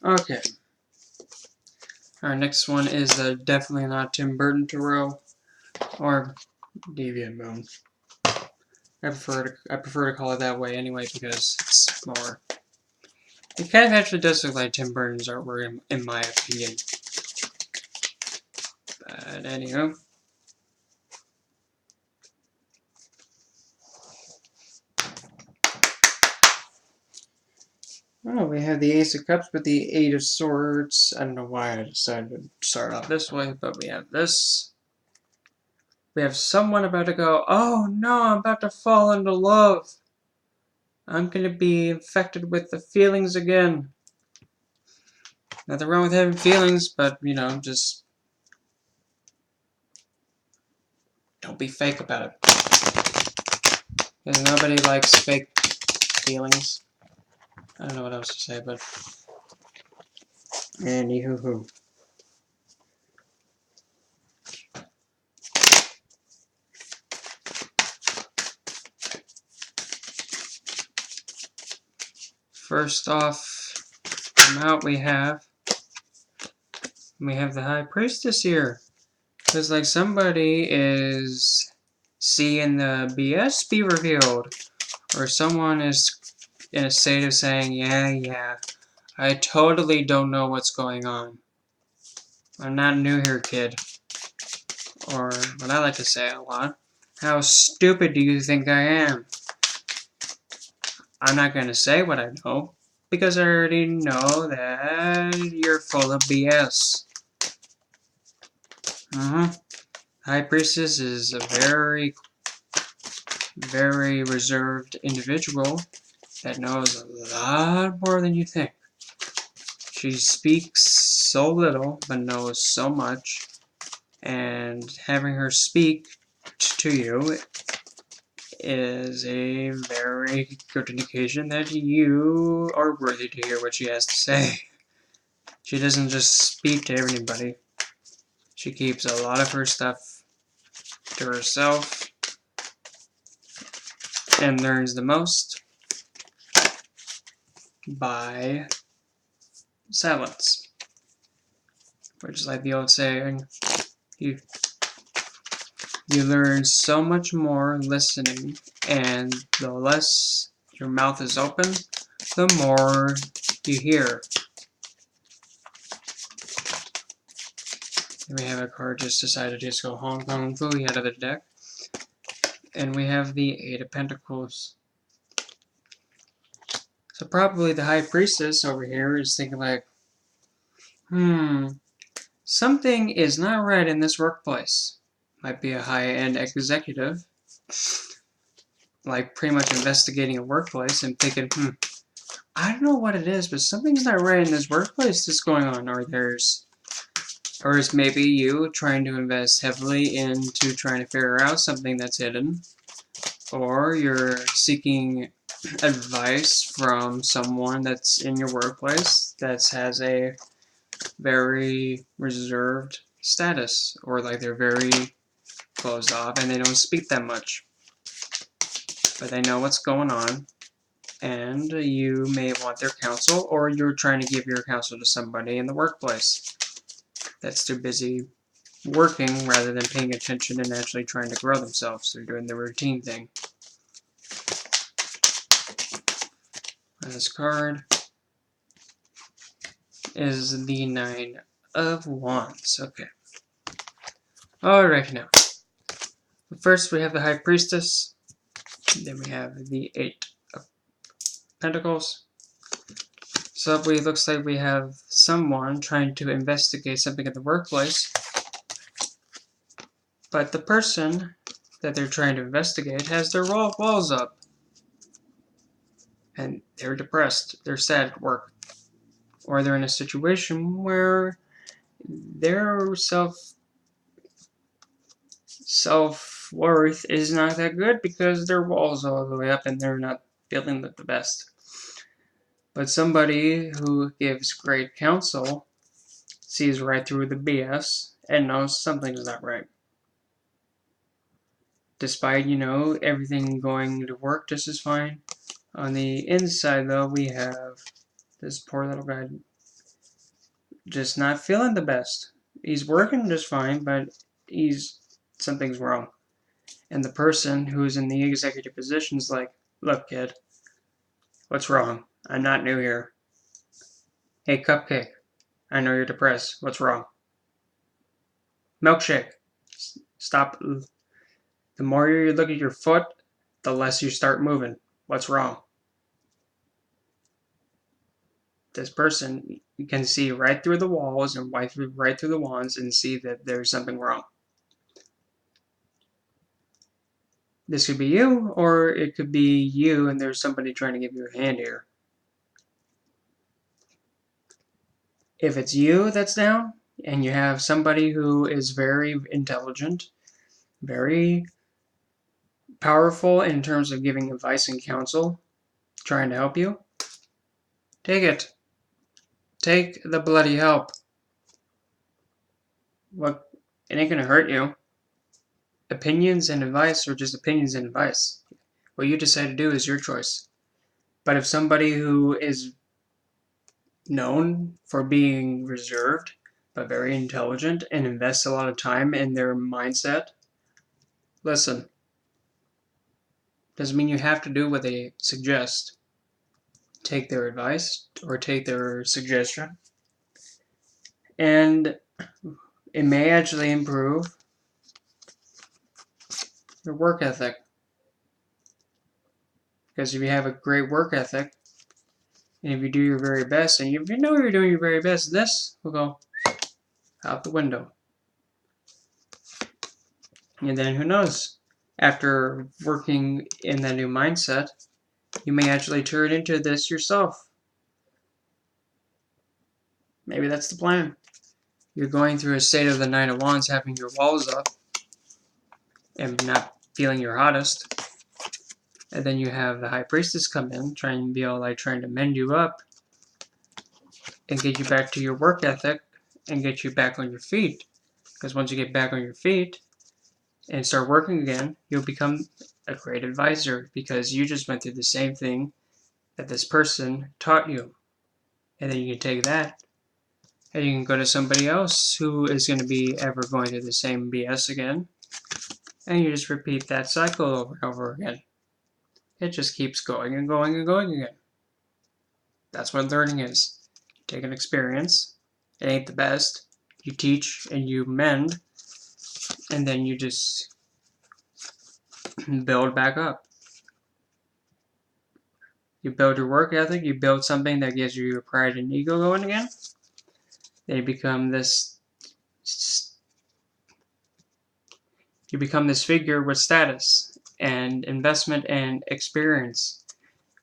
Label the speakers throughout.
Speaker 1: Okay. Our next one is definitely not Tim Burton Tarot or Deviant Moon. I prefer to call it that way anyway because it's more. It kind of actually does look like Tim Burton's artwork in my opinion. But anywho. Oh, we have the Ace of Cups with the Eight of Swords. I don't know why I decided to start off this way, but we have this. We have someone about to go, oh no, I'm about to fall into love. I'm going to be infected with the feelings again. Nothing wrong with having feelings, but, you know, just don't be fake about it. Because nobody likes fake feelings. I don't know what else to say, but anywho. First off, come out we have the High Priestess here. Because, like, somebody is seeing the BS be revealed. Or someone is in a state of saying, yeah, I totally don't know what's going on. I'm not new here, kid. Or, what I like to say a lot, how stupid do you think I am? I'm not going to say what I know, because I already know that you're full of BS. High Priestess is a very, very reserved individual that knows a lot more than you think. She speaks so little, but knows so much, and having her speak to you is a very good indication that you are worthy to hear what she has to say. She doesn't just speak to everybody. She keeps a lot of her stuff to herself and learns the most by silence. Which is like the old saying, you learn so much more listening, and the less your mouth is open, the more you hear. And we have a card just decided to just go Hong Kong Fooey out of the deck. And we have the Eight of Pentacles. So probably the High Priestess over here is thinking like, something is not right in this workplace. Might be a high-end executive, like pretty much investigating a workplace and thinking, I don't know what it is, but something's not right in this workplace that's going on. Or is maybe you trying to invest heavily into trying to figure out something that's hidden. Or you're seeking advice from someone that's in your workplace that has a very reserved status. Or like they're very closed off and they don't speak that much. But they know what's going on. And you may want their counsel, or you're trying to give your counsel to somebody in the workplace that's too busy working rather than paying attention and actually trying to grow themselves. They're doing the routine thing. And this card is the Nine of Wands. Okay. Alright now. First we have the High Priestess. Then we have the Eight of Pentacles. So it looks like we have someone trying to investigate something in the workplace. But the person that they're trying to investigate has their walls up. And they're depressed. They're sad at work. Or they're in a situation where their self-worth is not that good because their walls are all the way up and they're not feeling the best. But somebody who gives great counsel sees right through the BS and knows something's not right. Despite, everything going to work just as fine. On the inside, though, we have this poor little guy just not feeling the best. He's working just fine, but something's wrong. And the person who's in the executive position is like, look, kid, what's wrong? I'm not new here. Hey, Cupcake, I know you're depressed. What's wrong? Milkshake, stop. The more you look at your foot, the less you start moving. What's wrong? This person, you can see right through the walls and right through the wands and see that there's something wrong. This could be you, or it could be you and there's somebody trying to give you a hand here. If it's you that's down, and you have somebody who is very intelligent, very powerful in terms of giving advice and counsel, trying to help you, take it. Take the bloody help. Look, it ain't gonna hurt you. Opinions and advice are just opinions and advice. What you decide to do is your choice. But if somebody who is known for being reserved, but very intelligent and invests a lot of time in their mindset, listen. Doesn't mean you have to do what they suggest. Take their advice or take their suggestion. And it may actually improve your work ethic. Because if you have a great work ethic, and if you do your very best, and if you know you're doing your very best, this will go out the window. And then who knows? After working in that new mindset, you may actually turn into this yourself. Maybe that's the plan. You're going through a state of the Nine of Wands, having your walls up, and not feeling your hottest. And then you have the High Priestess come in, trying to be all like trying to mend you up and get you back to your work ethic and get you back on your feet. Because once you get back on your feet and start working again, you'll become a great advisor because you just went through the same thing that this person taught you. And then you can take that and you can go to somebody else who is going to be ever going through the same BS again. And you just repeat that cycle over and over again. It just keeps going and going and going again. That's what learning is. You take an experience, it ain't the best, you teach and you mend, and then you just build back up. You build your work ethic, you build something that gives you your pride and ego going again. Then you become this figure with status and investment and experience,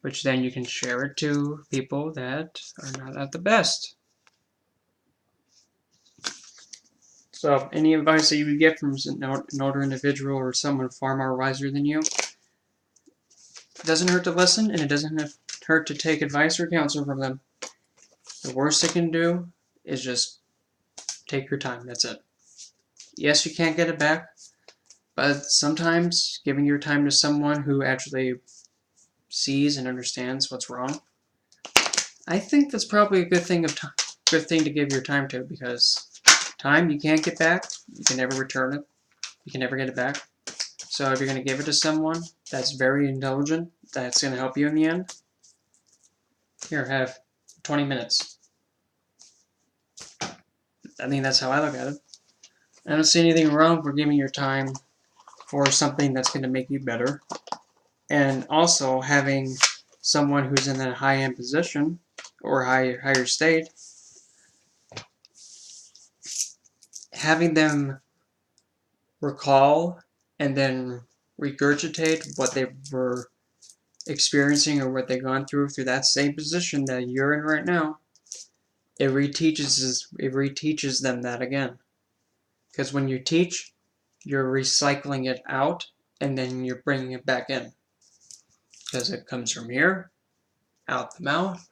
Speaker 1: which then you can share it to people that are not at the best. So, any advice that you would get from an older individual or someone far more wiser than you? It doesn't hurt to listen, and it doesn't hurt to take advice or counsel from them. The worst it can do is just take your time. That's it. Yes, you can't get it back, but sometimes giving your time to someone who actually sees and understands what's wrong, I think that's probably a good thing to give your time to, because time you can't get back. You can never return it. You can never get it back. So if you're going to give it to someone that's very intelligent, that's going to help you in the end, here, have 20 minutes. I mean, that's how I look at it. I don't see anything wrong for giving your time for something that's going to make you better. And also having someone who's in that high-end position or higher state, having them recall and then regurgitate what they were experiencing or what they've gone through that same position that you're in right now, it reteaches them that again. Because when you teach, you're recycling it out and then you're bringing it back in. Because it comes from here, out the mouth,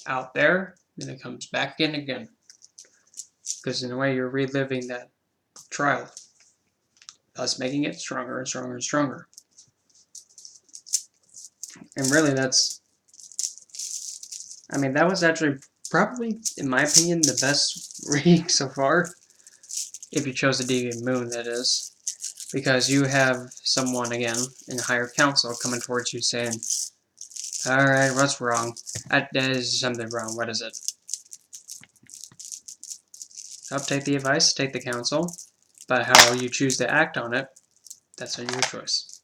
Speaker 1: out there, then it comes back in again. Because in a way, you're reliving that trial, thus making it stronger and stronger and stronger. And really, that was actually probably, in my opinion, the best reading so far. If you chose the Deviant Moon, that is. Because you have someone, again, in higher council coming towards you saying, alright, what's wrong? That is something wrong. What is it? I'll take the advice, take the counsel, but how you choose to act on it, that's your choice.